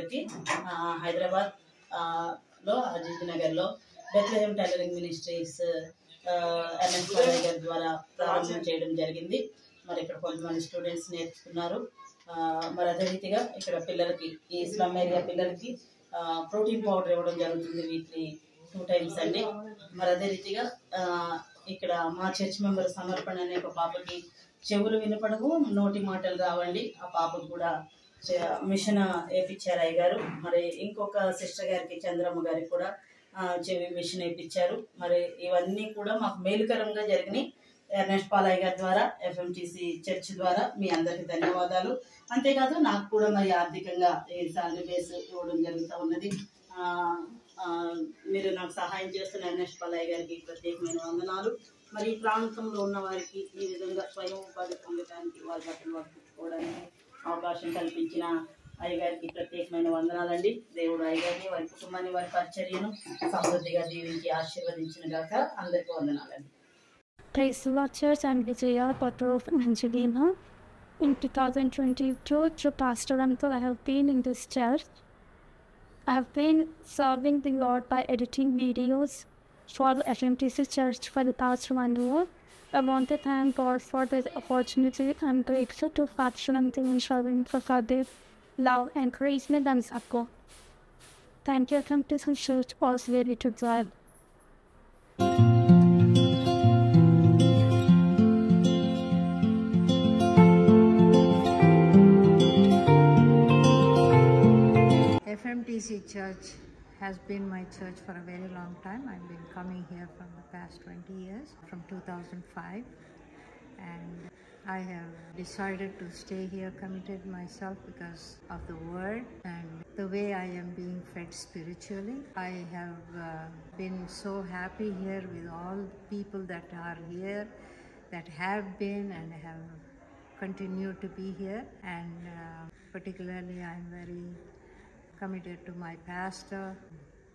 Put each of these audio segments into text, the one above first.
గారికి హైదరాబాద్ లో అజిత్ నగర్లో Bethlehem tailoring ministries N S Balayya గారి ద్వారా ప్రారంభం చేయడం జరిగింది. మరి ఇక్కడ కొంతమంది స్టూడెంట్స్ నేర్చుకున్నారు. మరి అదే రీతిగా ఇక్కడ పిల్లలకి ఈ స్లమ్ ఏరియా పిల్లలకి ప్రోటీన్ పౌడర్ ఇవ్వడం జరుగుతుంది వీక్లీ 2 times అండి. మరి అదే రీతిగా ఇక్కడ మా చర్చ్ మెంబర్ సమర్పణ అనే ఒక పాపకి చెవులు వినపడవు, నోటి మాటలు రావండి. ఆ పాపకు కూడా మిషన్ వేయించారు అయ్య గారు. మరి ఇంకొక సిస్టర్ గారికి చంద్రమ్మ గారికి కూడా చెవి మిషన్ వేయించారు. మరి ఇవన్నీ కూడా మాకు మేలుకరంగా జరిగినాయి. ఎర్నెస్ట్ పాలయ్య గారి ద్వారా ఎఫ్ఎంటీసీ చర్చ్ ద్వారా మీ అందరికి ధన్యవాదాలు. అంతేకాదు నాకు కూడా మరి ఆర్థికంగా ఈ శాలరీ బేస్ ఇవ్వడం జరుగుతూ ఉన్నది. మీరు నాకు సహాయం చేస్తున్న ఎర్నెస్ట్ పాలయ్య గారికి ప్రత్యేకమైన వందనాలు. మరి ఈ ప్రాంతంలో ఉన్న వారికి ఈ విధంగా స్వయం ఉపాధి పొందడానికి వారి బట్టలు పట్టుకోవడానికి అవకాశం కల్పించిన అయ్యగారికి ప్రత్యేకమైన వందనాలండి. దేవుడు అయ్యగారిని వారి కుటుంబాన్ని వారి పరిచర్యను సమృద్ధిగా దీవించి ఆశీర్వదించిన గాక. అందరికీ వందనాలండి. Praise the Lord Church. I'm Vijaya, daughter of Angelina. In 2022, through Pastor Uncle, I have been in this church. I have been serving the Lord by editing videos for the FMTC Church for the past 1 year. I want to thank God for this opportunity. I'm grateful to Pastor Uncle and serving for their love, encouragement, and support. Thank you, FMTC Church, also ready to drive. FMTC Church has been my church for a very long time. I've been coming here from the past 20 years, from 2005, and I have decided to stay here, committed myself because of the word and the way I am being fed spiritually. I have been so happy here with all people that are here, that have been and have continued to be here, and particularly I am very committed to my pastor,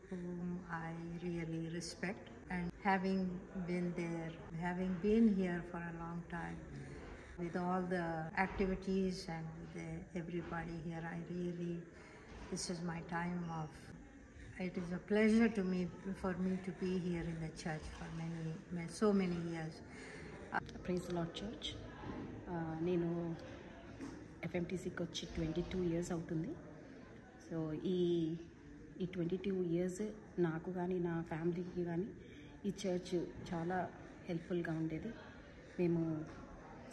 whom I really respect, and having been there, having been here for a long time, with all the activities and with everybody here, this is my time of, it is a pleasure for me to be here in the church for so many years. Praise the Lord Church. నేను ఎఫ్ఎంటీసీకి వచ్చి 22 years అవుతుంది. So ఈ 22 years నాకు కానీ నా ఫ్యామిలీకి కానీ ఈ చర్చ్ చాలా హెల్ప్ఫుల్గా ఉండేది. మేము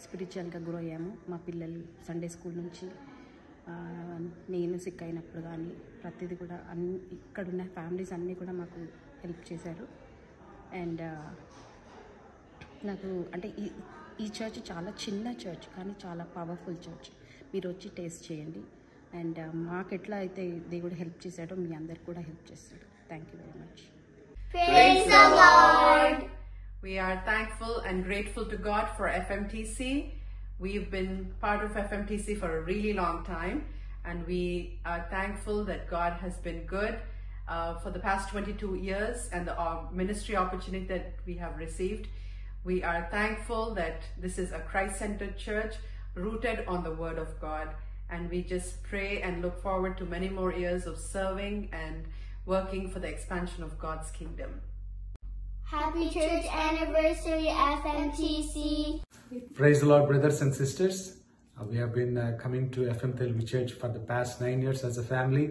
స్పిరిచువల్గా గ్రో అయ్యాము. మా పిల్లలు సండే స్కూల్ నుంచి నేను సిక్ అయినప్పుడు కానీ ప్రతిదీ కూడా ఇక్కడున్న ఫ్యామిలీస్ అన్నీ కూడా మాకు హెల్ప్ చేశారు. అండ్ నాకు అంటే ఈ చర్చ్ చాలా చిన్న చర్చ్ కానీ చాలా పవర్ఫుల్ చర్చ్. మీరు వచ్చి టేస్ట్ చేయండి. అండ్ మాకు ఎట్లా అయితే దేవుడు హెల్ప్ చేశాడో మీ అందరికి కూడా హెల్ప్ చేస్తాడు. Thank you very much. Praise the Lord. We are thankful and grateful to God for FMTC. We've been part of FMTC for a really long time, and we are thankful that God has been good for the past 22 years and the ministry opportunity that we have received. We are thankful that this is a Christ-centered church rooted on the Word of God. And we just pray and look forward to many more years of serving and working for the expansion of God's kingdom. Happy church anniversary, FMTC. Praise the Lord, brothers and sisters. We have been coming to FM Telugu Church for the past 9 years as a family,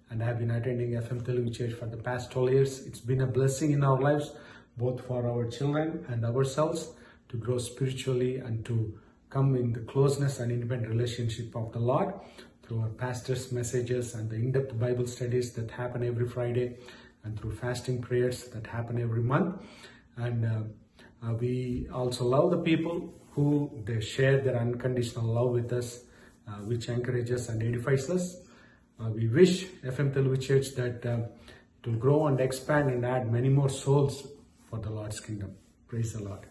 and I have been attending FM Telugu Church for the past 12 years. It's been a blessing in our lives, both for our children and ourselves, to grow spiritually and to come in the closeness and independent relationship of the Lord through our pastors' messages and the in-depth Bible studies that happen every Friday, and through fasting prayers that happen every month. And we also love the people who they share their unconditional love with us, which encourages and edifies us. We wish FM Telugu Church that to grow and expand and add many more souls for the Lord's kingdom. Praise the Lord.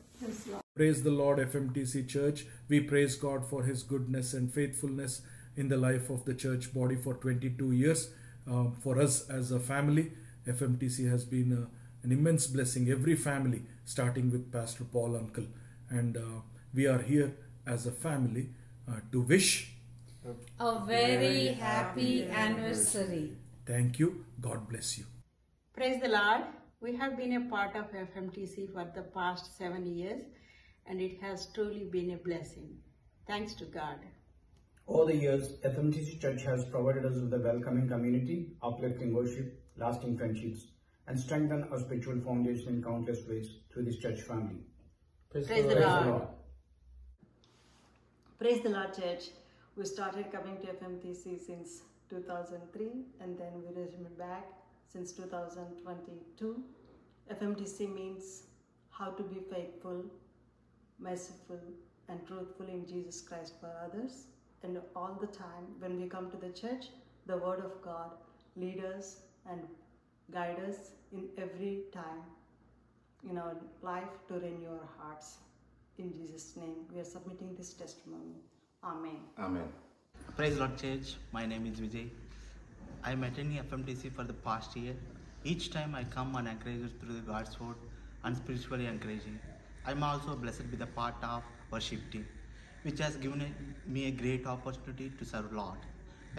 Praise the Lord, FMTC Church. We praise God for His goodness and faithfulness in the life of the church body for 22 years. For us as a family, FMTC has been an immense blessing. Every family, starting with Pastor Paul Uncle. And we are here as a family to wish A very happy anniversary. Thank you. God bless you. Praise the Lord. We have been a part of FMTC for the past 7 years, and it has truly been a blessing. Thanks to God. Over the years, FMTC Church has provided us with a welcoming community, uplifting worship, lasting friendships, and strengthened our spiritual foundation in countless ways through this church family. Praise the Lord. Praise the Lord, Church. We started coming to FMTC since 2003, and then we resumed back since 2022. FMTC means how to be faithful, merciful, and truthful in Jesus Christ for others. And all the time when we come to the church, the Word of God lead us and guide us in every time in our life to renew our hearts. In Jesus' name, we are submitting this testimony. Amen. Amen. Praise Lord Church. My name is Vijay. I am attending FMTC for the past year. Each time I come and encouraged through God's word and spiritually encouraging. I am also blessed with a part of worship team, which has given me a great opportunity to serve Lord.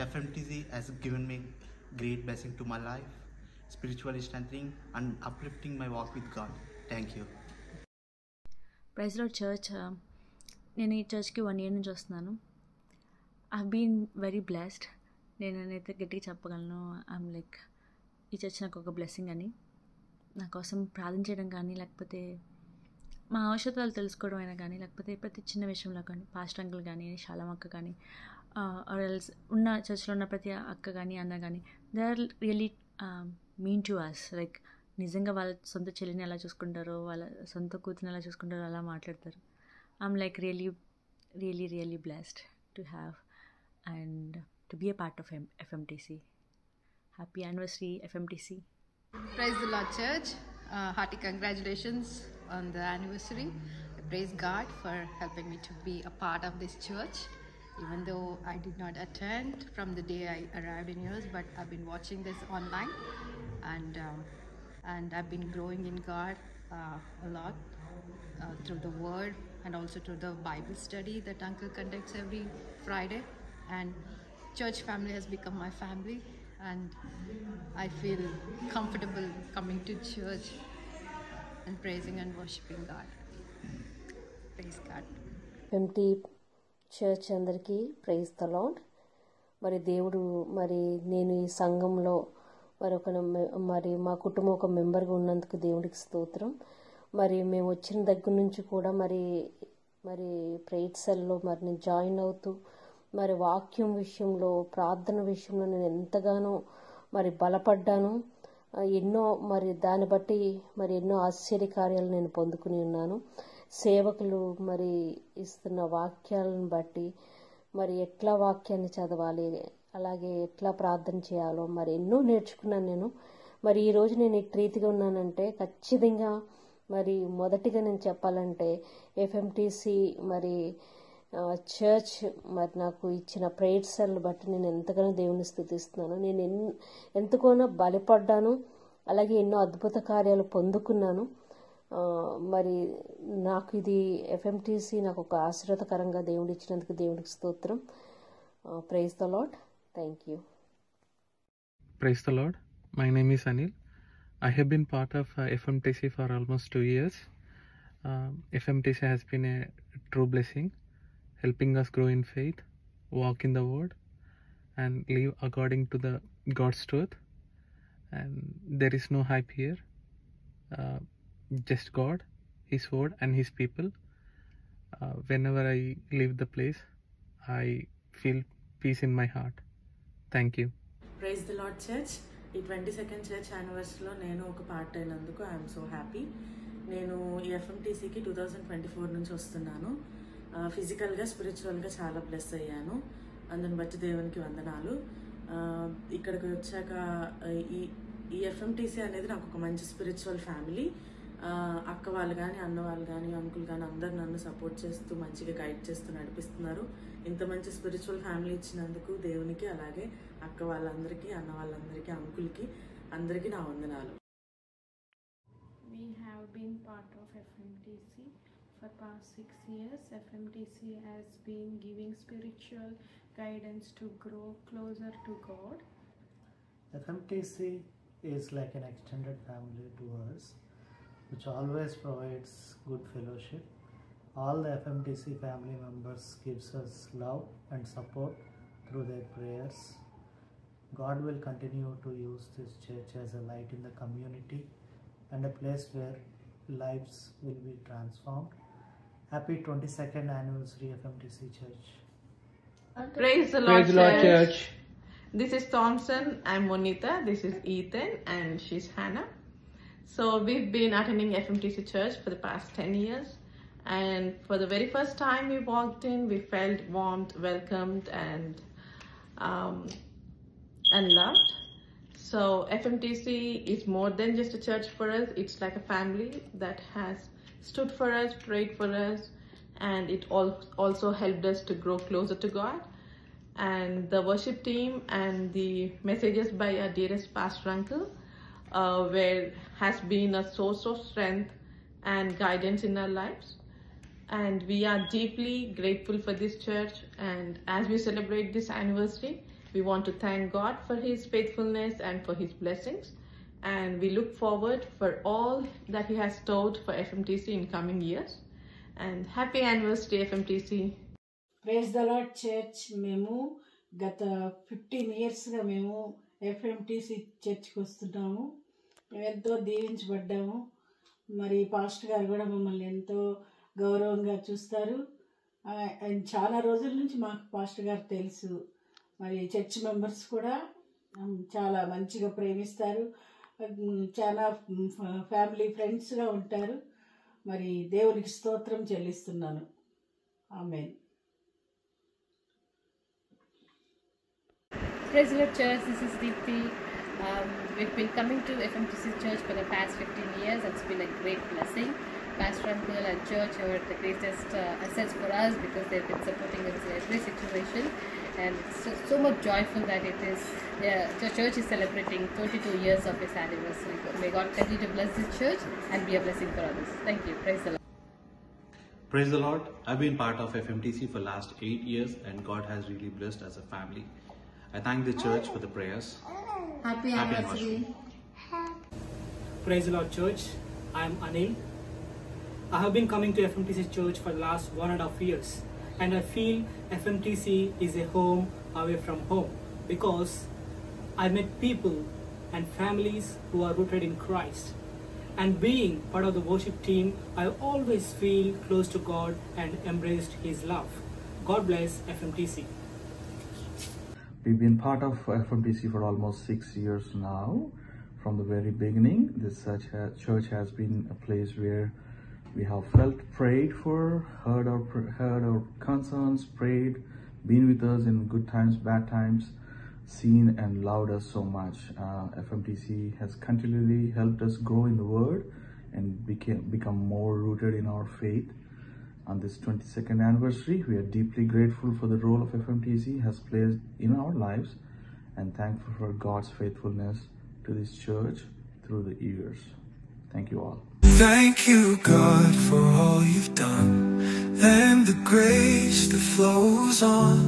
FMTC has given me great blessing to my life, spiritually strengthening and uplifting my walk with God. Thank you. Praise Lord church. నేను ఈ చర్చ్కి 1 year నుంచి వస్తున్నాను. I been very blessed. నేనైతే గట్టిగా చెప్పగలను. I'm like ఈ church నాకు ఒక బ్లెస్సింగ్ అని. నా కోసం ప్రార్థించడం కానీ, లేకపోతే మా అవసరాలు తెలుసుకోవడం అయినా కానీ, లేకపోతే ప్రతి చిన్న విషయంలో కానీ, పాస్టర్ అంకుల్ కానీ, శాలం అక్క కానీ, ఆర్ఎల్స్ ఉన్న చర్చ్లో ఉన్న ప్రతి అక్క కానీ, అన్న కానీ, they are really mean to us. Like నిజంగా వాళ్ళ సొంత చెల్లిని ఎలా చూసుకుంటారో, వాళ్ళ సొంత కూతురిని ఎలా చూసుకుంటారో అలా మాట్లాడతారు. I'm like really blessed to have and to be a part of FMTC. Happy anniversary, FMTC. Praise the Lord Church. Hearty congratulations on the anniversary. I praise God for helping me to be a part of this church, even though I did not attend from the day I arrived in yours, but I've been watching this online, and I've been growing in God a lot through the Word and also through the Bible study that Uncle conducts every Friday. And church family has become my family, and I feel comfortable coming to church and praising and worshiping God. Praise God. FMT church అందరికీ praise the lord. మరి దేవుడు మరి నేను ఈ సంఘంలో మరి మా కుటుంబం ఒక మెంబర్గా ఉన్నందుకు దేవుడికి స్తోత్రం. మరి మేము వచ్చిన దగ్గర నుంచి కూడా మరి ప్రేయర్ సెల్లో మరి నేను జాయిన్ అవుతూ మరి వాక్యం విషయంలో, ప్రార్థన విషయంలో నేను ఎంతగానో మరి బలపడ్డాను. ఎన్నో మరి దాన్ని బట్టి మరి ఎన్నో ఆశ్చర్యకార్యాలు నేను పొందుకుని ఉన్నాను. సేవకులు మరి ఇస్తున్న వాక్యాలను బట్టి మరి ఎట్లా వాక్యాన్ని చదవాలి, అలాగే ఎట్లా ప్రార్థన చేయాలో మరి ఎన్నో నేర్చుకున్నాను నేను. మరి ఈరోజు నేను ఇటు రీతిగా ఉన్నానంటే ఖచ్చితంగా మరి మొదటిగా నేను చెప్పాలంటే FMTC మరి చర్చ్ మరి నాకు ఇచ్చిన ప్రేయర్ సెల్ బట్టి నేను ఎంతగానో దేవుని స్తుతిస్తున్నాను. నేను ఎంతగానో బలపడ్డాను, అలాగే ఎన్నో అద్భుత కార్యాలు పొందుకున్నాను. మరి నాకు ఇది FMTC నాకు ఒక ఆశీర్వాదకరంగా దేవుడు ఇచ్చినందుకు దేవుడికి స్తోత్రం. Praise the Lord. Thank you. Praise the Lord. My name is Anil. I have been part of FMTC for almost 2 years. FMTC has been a true blessing, helping us grow in faith, walk in the Word, and live according to the God's truth. And there is no hype here. Just God, His Word, and His people. Whenever I leave the place, I feel peace in my heart. Thank you. Praise the Lord Church. ఈ 22nd church యానివర్సరీలో నేను ఒక part అయినందుకు I'm so happy. నేను ఈ FMTCకి 2024 నుంచి వస్తున్నాను. ఫిజికల్గా, స్పిరిచువల్గా చాలా బ్లెస్ అయ్యాను. అందుని బట్టి దేవునికి వందనాలు. ఇక్కడికి వచ్చాక ఈ FMTC అనేది నాకు ఒక మంచి స్పిరిచువల్ ఫ్యామిలీ. అక్క వాళ్ళు కానీ, అన్న వాళ్ళు కానీ, అంకుల్ కానీ అందరు నన్ను సపోర్ట్ చేస్తూ మంచిగా గైడ్ చేస్తూ నడిపిస్తున్నారు. ఇంత మంచి స్పిరిచువల్ ఫ్యామిలీ ఇచ్చినందుకు దేవునికి, అలాగే అక్క వాళ్ళందరికీ, అన్న వాళ్ళందరికీ, అంకుల్కి అందరికీ నా వందనాలు. We have been part of FMTC for past 6 years, FMTC has been giving spiritual guidance to grow closer to God. FMTC is like an extended family to us, which always provides good fellowship. All the FMTC family members gives us love and support through their prayers. God will continue to use this church as a light in the community and a place where lives will be transformed. Happy 22nd anniversary FMTC Church. Praise the Lord, Church. This is Thompson. I'm Monita. This is Ethan, and she's Hannah. So we've been attending FMTC Church for the past 10 years. And for the very first time we walked in, we felt warmed, welcomed, and loved. So FMTC is more than just a church for us. It's like a family that has stood for us, prayed for us, and it also helped us to grow closer to God. And the worship team and the messages by our dearest Pastor Uncle has been a source of strength and guidance in our lives. And we are deeply grateful for this church. And as we celebrate this anniversary, we want to thank God for His faithfulness and for His blessings. And we look forward for all that He has stored for FMTC in coming years. And happy anniversary, FMTC. Praise the Lord Church. మేము గత 15 yearsగా మేము FMTC చర్చ్కి వస్తున్నాము. మేము ఎంతో దీవించబడ్డాము. మరి pastor గారు కూడా మమ్మల్ని ఎంతో గౌరవంగా చూస్తారు. చాలా రోజుల నుంచి మాకు పాస్టర్ గారు తెలుసు. మరి చర్చ్ మెంబర్స్ కూడా చాలా మంచిగా ప్రేమిస్తారు. చాలా ఫ్యామిలీ ఫ్రెండ్స్గా ఉంటారు. మరి దేవునికి స్తోత్రం చెల్లిస్తున్నాను. ఆమేన్. Praise the Lord Church, this is Deepthi. We've been coming to FMTC Church for the past 15 years. It's been a great blessing. Pastor Uncle and church are the greatest assets for us because they've been supporting us in every situation. And it's so much joyful that it is, the church is celebrating 22 years of its anniversary. May God continue to bless this church and be a blessing for others. Thank you. Praise the Lord. Praise the Lord. I've been part of FMTC for the last 8 years and God has really blessed as a family. I thank the church for the prayers. Happy anniversary. Praise the Lord Church. I am Anil. I have been coming to FMTC Church for the last 1.5 years and I feel FMTC is a home away from home because I met people and families who are rooted in Christ. And being part of the worship team, I always feel close to God and embraced His love. God bless FMTC. We've been part of FMTC for almost 6 years now. From the very beginning, this church has been a place where we have felt prayed for, heard our concerns, prayed, been with us in good times, bad times, seen and loved us so much. FMTC has continually helped us grow in the Word and become more rooted in our faith. On this 22nd anniversary, we are deeply grateful for the role of FMTC has played in our lives and thankful for God's faithfulness to this church through the years. Thank you all. Thank you, God, for all you've done and the grace that flows on.